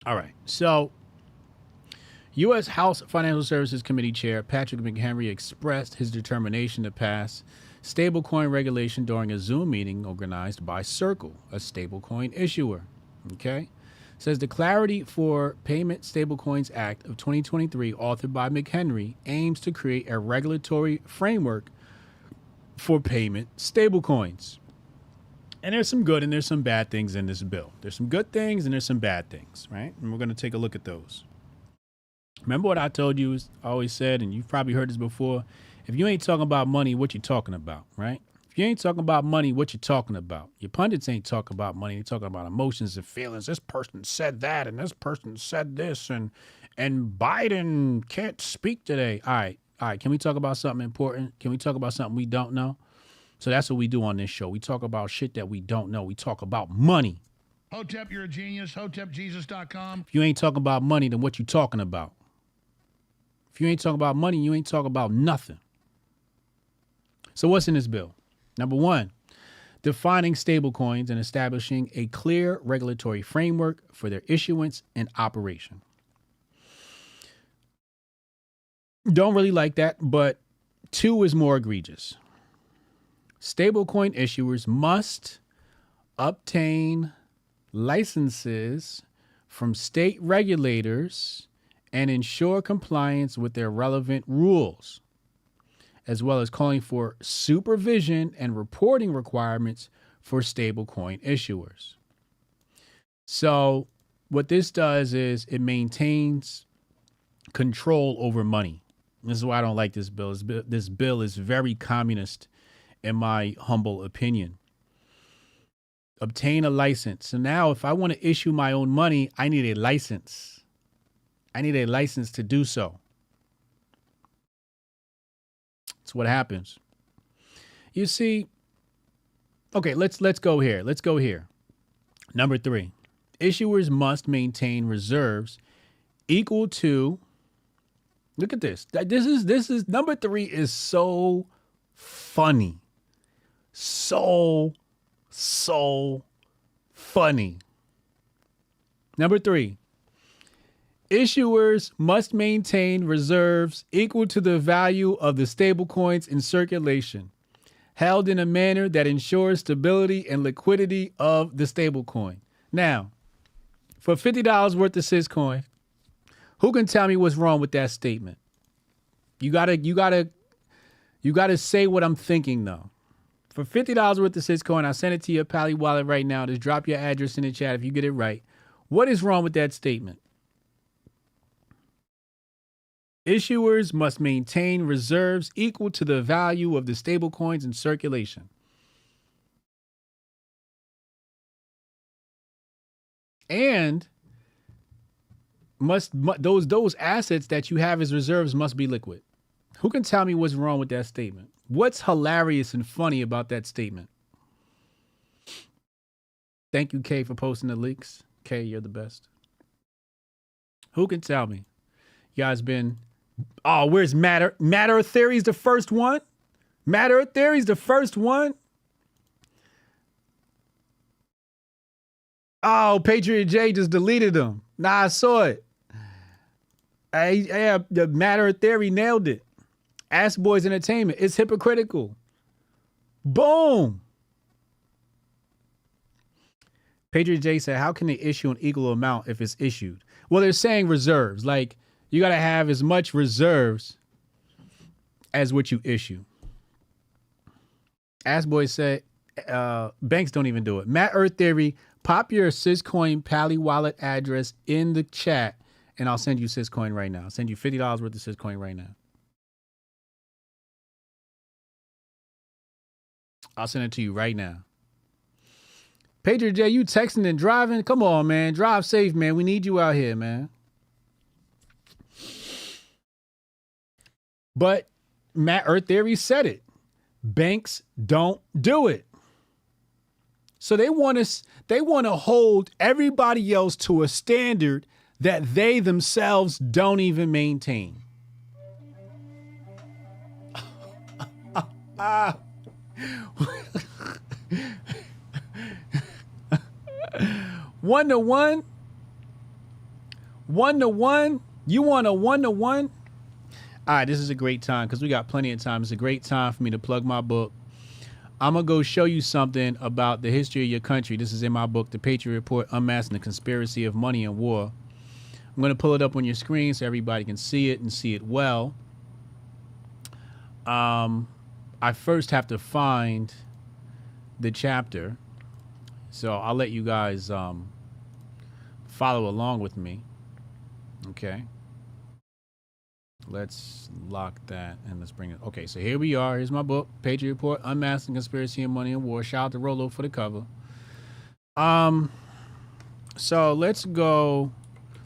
All right, so U.S. House Financial Services Committee Chair Patrick McHenry expressed his determination to pass stablecoin regulation during a Zoom meeting organized by Circle, a stablecoin issuer. Okay? Says the Clarity for Payment Stablecoins Act of 2023, authored by McHenry, aims to create a regulatory framework for payment stablecoins. And there's some good and there's some bad things in this bill. There's some good things and there's some bad things, right? And we're going to take a look at those. Remember what I told you, I always said, and you've probably heard this before, if you ain't talking about money, what you talking about, right? If you ain't talking about money, what you talking about? Your pundits ain't talking about money. They're talking about emotions and feelings. This person said that, and this person said this, and Biden can't speak today. All right. Can we talk about something important? Can we talk about something we don't know? So that's what we do on this show. We talk about shit that we don't know. We talk about money. Hotep, you're a genius. HotepJesus.com. If you ain't talking about money, then what you talking about? If you ain't talking about money, you ain't talking about nothing. So what's in this bill? Number one, defining stablecoins and establishing a clear regulatory framework for their issuance and operation. Don't really like that, but two is more egregious. Stablecoin issuers must obtain licenses from state regulators and ensure compliance with their relevant rules, as well as calling for supervision and reporting requirements for stablecoin issuers. So what this does is it maintains control over money. This is why I don't like this bill. This bill is very communist, in my humble opinion. Obtain a license. So now if I want to issue my own money, I need a license. I need a license to do so. That's what happens. You see, okay, let's go here. Let's go here. Number 3, issuers must maintain reserves equal to, look at this. This is number 3 is so funny. So funny. Number 3, issuers must maintain reserves equal to the value of the stablecoins in circulation, held in a manner that ensures stability and liquidity of the stablecoin. Now, for $50 worth of Syscoin, who can tell me what's wrong with that statement? You gotta say what I'm thinking though. For $50 worth of Syscoin, I send it to your Pally wallet right now. Just drop your address in the chat if you get it right. What is wrong with that statement? Issuers must maintain reserves equal to the value of the stablecoins in circulation. And those assets that you have as reserves must be liquid. Who can tell me what's wrong with that statement? What's hilarious and funny about that statement? Thank you, Kay, for posting the links. Kay, you're the best. Who can tell me? You guys been... Oh, where's Matter? Matter Theory's the first one? Matter Theory's the first one? Oh, Patriot J just deleted them. Nah, I saw it. Yeah, the Matter Theory nailed it. Ass Boys Entertainment. It's hypocritical. Boom. Patriot J said, how can they issue an equal amount if it's issued? Well, they're saying reserves. Like, you got to have as much reserves as what you issue. Ass Boys said, banks don't even do it. Matt Earth Theory, pop your Syscoin Pally wallet address in the chat, and I'll send you Syscoin right now. I'll send you $50 worth of Syscoin right now. I'll send it to you right now. Patriot J, you texting and driving? Come on, man. Drive safe, man. We need you out here, man. But Matt Earth Theory said it. Banks don't do it. So they want to hold everybody else to a standard that they themselves don't even maintain. One to one. You want a 1-to-1? All right, this is a great time because we got plenty of time. It's a great time for me to plug my book. I'm going to go show you something about the history of your country. This is in my book, The Patriot Report, Unmasking the Conspiracy of Money and War. I'm going to pull it up on your screen so everybody can see it and see it well. I first have to find the chapter. So I'll let you guys follow along with me. Okay. Let's lock that and let's bring it. Okay, so here we are. Here's my book, Patriot Report, Unmasking Conspiracy of Money and War. Shout out to Rolo for the cover. So let's go.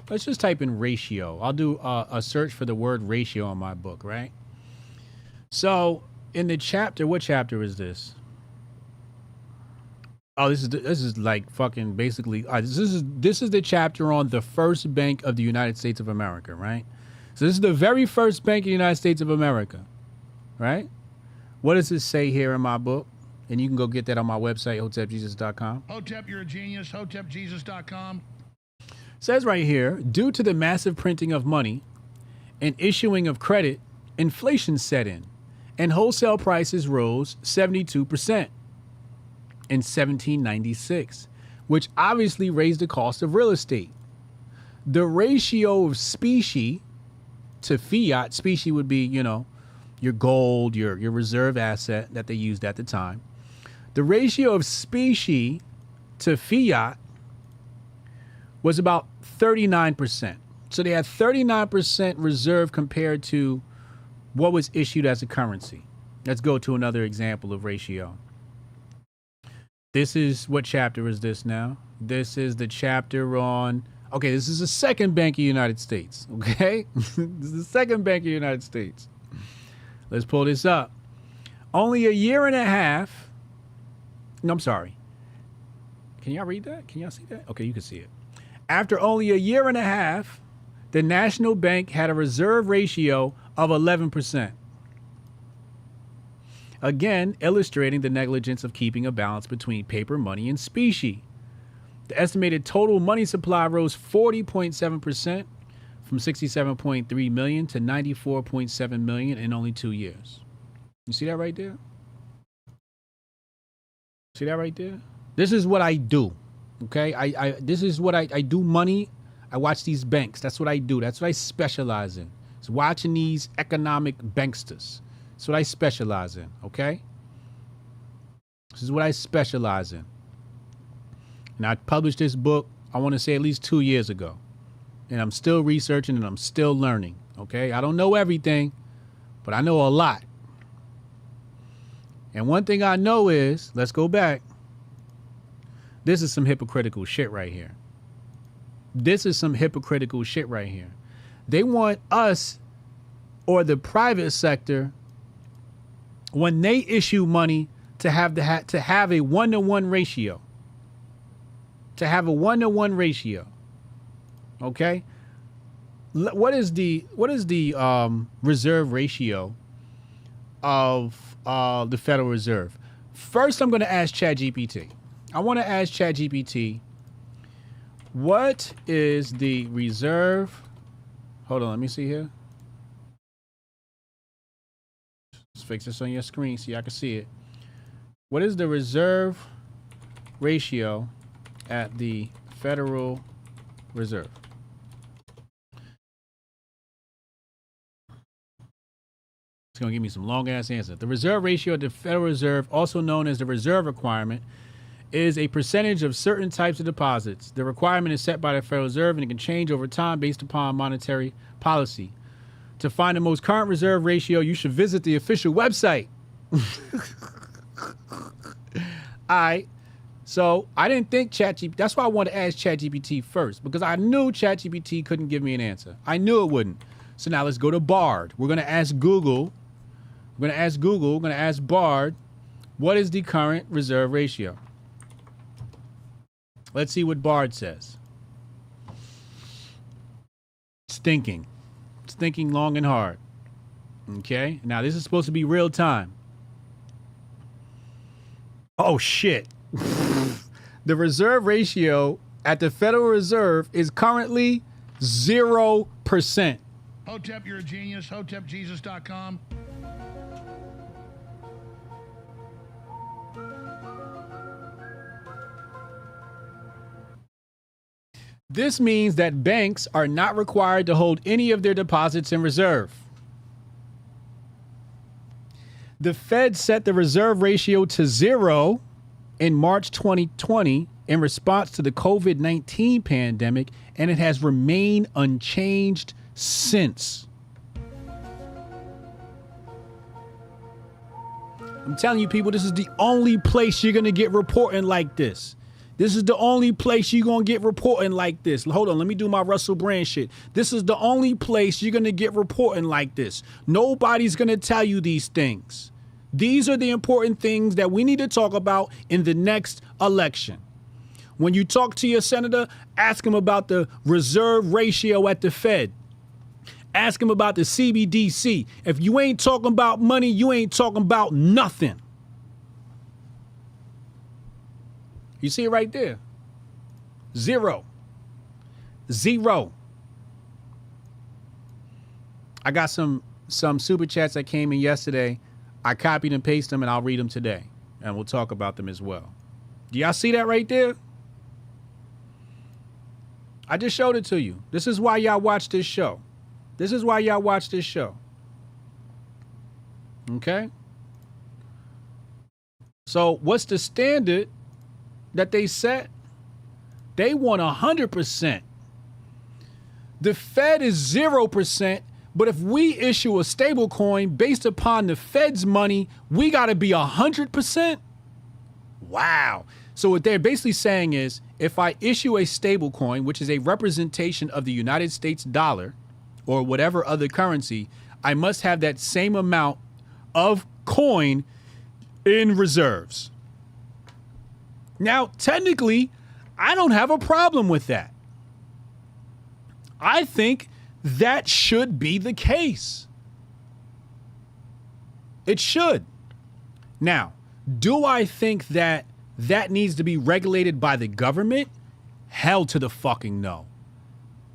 Let's just type in ratio. I'll do a search for the word ratio on my book, right? So in the chapter, what chapter is this? Oh, this is like fucking basically. This is the chapter on the first bank of the United States of America, right? So this is the very first bank in the United States of America, right? What does it say here in my book? And you can go get that on my website, HotepJesus.com. Hotep, you're a genius. HotepJesus.com. Says right here, due to the massive printing of money and issuing of credit, inflation set in, and wholesale prices rose 72% in 1796, which obviously raised the cost of real estate. The ratio of specie to fiat, specie would be, you know, your gold, your reserve asset that they used at the time. The ratio of specie to fiat was about 39%. So they had 39% reserve compared to what was issued as a currency. Let's go to another example of ratio. This is, what chapter is this now? This is the chapter on, okay, this is the second bank of the United States, okay? This is the second bank of the United States. Let's pull this up. Only a year and a half. No, I'm sorry. Can y'all read that? Can y'all see that? Okay, you can see it. After only a year and a half, the National Bank had a reserve ratio of 11%. Again, illustrating the negligence of keeping a balance between paper money and specie. The estimated total money supply rose 40.7% from 67.3 million to 94.7 million in only 2 years. You see that right there? See that right there? This is what I do. Okay, this is what I do. Money. I watch these banks. That's what I do. That's what I specialize in. It's watching these economic banksters. That's what I specialize in. Okay, this is what I specialize in. And I published this book, I want to say at least 2 years ago. And I'm still researching and I'm still learning. Okay, I don't know everything, but I know a lot. And one thing I know is, let's go back. This is some hypocritical shit right here. This is some hypocritical shit right here. They want us or the private sector, when they issue money, to have a 1-to-1 ratio. To have a 1-to-1 ratio. Okay? What is the reserve ratio of the Federal Reserve? First, I'm going to ask ChatGPT. I want to ask ChatGPT, what is the reserve? Hold on, let me see here. Let's fix this on your screen so y'all can see it. What is the reserve ratio at the Federal Reserve? It's going to give me some long ass answer. The reserve ratio at the Federal Reserve, also known as the reserve requirement, is a percentage of certain types of deposits. The requirement is set by the Federal Reserve and it can change over time based upon monetary policy. To find the most current reserve ratio, you should visit the official website. All right. So I didn't think ChatGPT, that's why I wanted to ask ChatGPT first, because I knew ChatGPT couldn't give me an answer. I knew it wouldn't. So now let's go to Bard. We're going to ask Google. We're going to ask Bard, what is the current reserve ratio? Let's see what Bard says. It's thinking long and hard. Okay. Now this is supposed to be real time. Oh shit. The reserve ratio at the Federal Reserve is currently 0%. Hotep, you're a genius. HotepJesus.com. This means that banks are not required to hold any of their deposits in reserve. The Fed set the reserve ratio to 0 in March 2020 in response to the COVID-19 pandemic, and it has remained unchanged since. I'm telling you, people, this is the only place you're going to get reporting like this. This is the only place you're going to get reporting like this. Hold on, let me do my Russell Brand shit. This is the only place you're going to get reporting like this. Nobody's going to tell you these things. These are the important things that we need to talk about in the next election. When you talk to your senator, ask him about the reserve ratio at the Fed. Ask him about the CBDC. If you ain't talking about money, you ain't talking about nothing. You see it right there. 0. I got some super chats that came in yesterday. I copied and pasted them, and I'll read them today. And we'll talk about them as well. Do y'all see that right there? I just showed it to you. This is why y'all watch this show. Okay? So what's the standard that they set? They want 100%. The Fed is 0%, but if we issue a stablecoin based upon the Fed's money, we got to be 100%? Wow. So what they're basically saying is, if I issue a stablecoin, which is a representation of the United States dollar or whatever other currency, I must have that same amount of coin in reserves. Now, technically, I don't have a problem with that. I think that should be the case. It should. Now, do I think that that needs to be regulated by the government? Hell to the fucking no.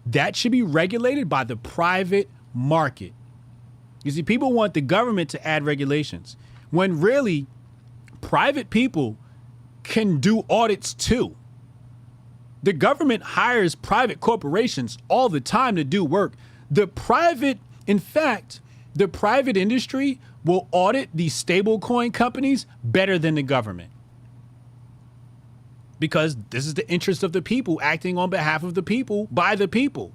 That should be regulated by the private market. You see, people want the government to add regulations, when really private people can do audits too. The government hires private corporations all the time to do work. In fact, the private industry will audit these stablecoin companies better than the government. Because this is the interest of the people, acting on behalf of the people, by the people.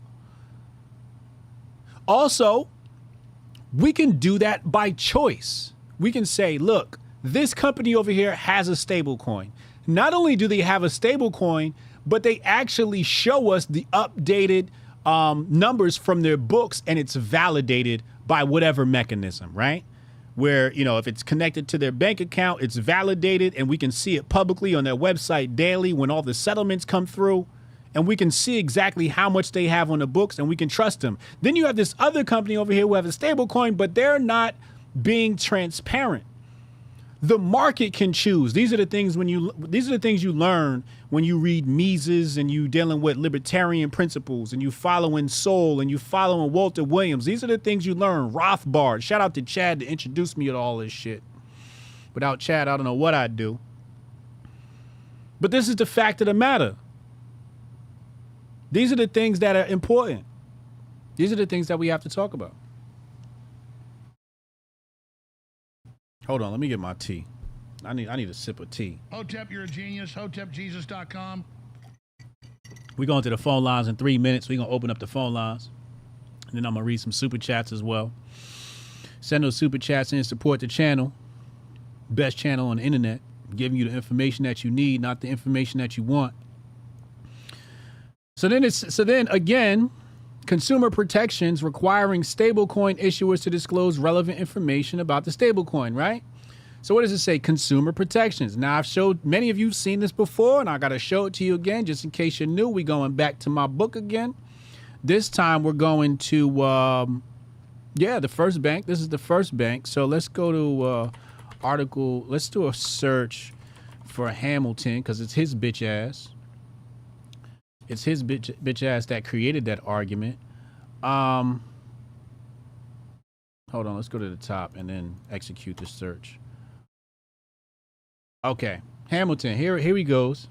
Also, we can do that by choice. We can say, look, this company over here has a stable coin. Not only do they have a stable coin, but they actually show us the updated numbers from their books, and it's validated by whatever mechanism, right? Where, you know, if it's connected to their bank account, it's validated, and we can see it publicly on their website daily when all the settlements come through, and we can see exactly how much they have on the books, and we can trust them. Then you have this other company over here who have a stable coin, but they're not being transparent. The market can choose. These are the things you learn when you read Mises and you dealing with libertarian principles and you following Soul and you following Walter Williams. These are the things you learn. Rothbard. Shout out to Chad to introduce me to all this shit. Without Chad, I don't know what I'd do. But this is the fact of the matter. These are the things that are important. These are the things that we have to talk about. Hold on, let me get my tea. I need a sip of tea. Hotep, you're a genius. HotepJesus.com. We're going to the phone lines in 3 minutes. We're going to open up the phone lines. And then I'm going to read some super chats as well. Send those super chats in, support the channel. Best channel on the internet. Giving you the information that you need, not the information that you want. So then again, consumer protections requiring stablecoin issuers to disclose relevant information about the stablecoin, right? So what does it say? Consumer protections. Now, I've showed, many of you have seen this before, and I got to show it to you again, just in case you're new. We're going back to my book again. This time we're going to, the first bank. This is the first bank. So let's go to article. Let's do a search for Hamilton because it's his bitch ass. It's his bitch ass that created that argument. Hold on, let's go to the top and then execute the search. Okay, Hamilton, here he goes.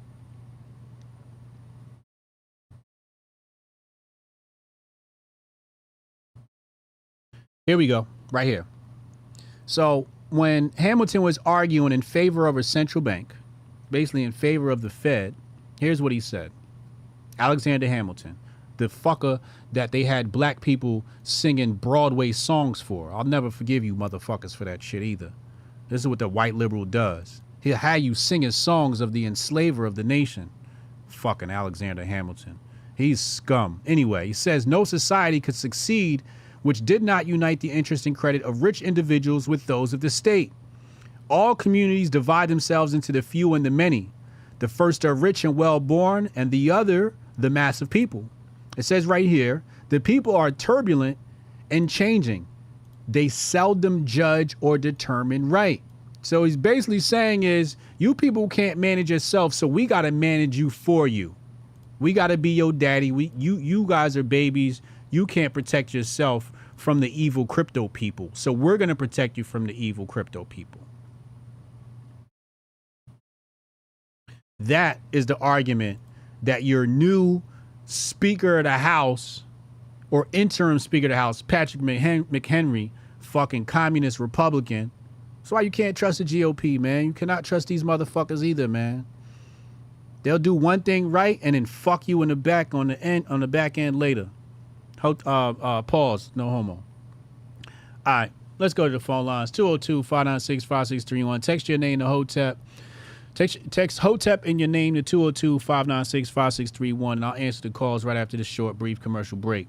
Here we go, right here. So when Hamilton was arguing in favor of a central bank, basically in favor of the Fed, here's what he said. Alexander Hamilton, the fucker that they had black people singing Broadway songs for. I'll never forgive you motherfuckers for that shit either. This is what the white liberal does. He'll have you singing songs of the enslaver of the nation. Fucking Alexander Hamilton. He's scum. Anyway, he says no society could succeed which did not unite the interest and credit of rich individuals with those of the state. All communities divide themselves into the few and the many. The first are rich and well-born, and the other the mass of people. It says right here, the people are turbulent and changing. They seldom judge or determine right. So he's basically saying is, you people can't manage yourself, so we got to manage you for you. We got to be your daddy. You guys are babies. You can't protect yourself from the evil crypto people. So we're going to protect you from the evil crypto people. That is the argument that your new Speaker of the House or interim Speaker of the House, Patrick McHenry, fucking communist Republican. That's why you can't trust the GOP, man. You cannot trust these motherfuckers either, man. They'll do one thing right and then fuck you in the back on the back end later. Pause. No homo. All right, let's go to the phone lines. 202-596-5631. Text your name to Hotep. Text Hotep in your name to 202-596-5631, and I'll answer the calls right after this short, brief commercial break.